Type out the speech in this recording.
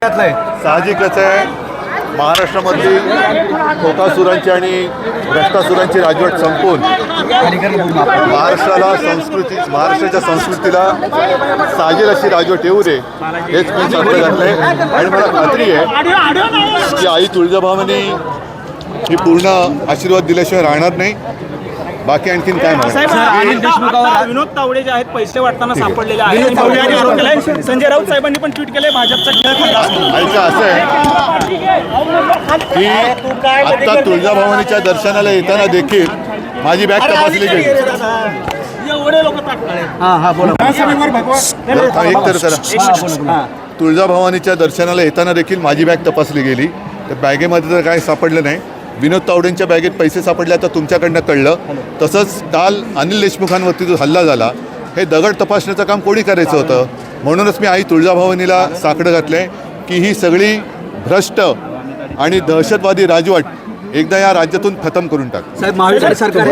साहजिकच आहे, महाराष्ट्रामधली खोकासुरांची आणि भ्रष्टासुरांची राजवट संपून महाराष्ट्राच्या संस्कृतीला साजेल अशी राजवट येऊ दे, हेच मी सांगलं घातलंय. आणि मला खात्री आहे की आई तुळजाभवानी ही पूर्ण आशीर्वाद दिल्याशिवाय राहणार नाही. बाकी आणखीन काय म्हणा, विनोद तावडे जे आहेत पैसे वाटताना सापडलेले आहेत. संजय राऊत साहेबांनी पण ट्विट केले, भाजपचा खेळ खरला. ऐका, असं आहे की आत्ता तुळजाभवानीच्या दर्शनाला येताना देखील माझी बॅग तपासली गेली. एवढे लोक एक तर करा, तुळजाभवानीच्या दर्शनाला येताना देखील माझी बॅग तपासली गेली. तर बॅगेमध्ये तर काय सापडलं नाही. विनोद तावडेंच्या बॅगेत पैसे सापडले आता तुमच्याकडनं कळलं. तसंच काल अनिल देशमुखांवरती जो हल्ला झाला, हे दगड तपासण्याचं काम कोणी करायचं होतं. म्हणूनच मी आई तुळजाभवानीला साकडं घातलं आहे की ही सगळी भ्रष्ट आणि दहशतवादी राजवट एकदा या राज्यातून खतम करून टाक. साहेब, महाविकास सरकार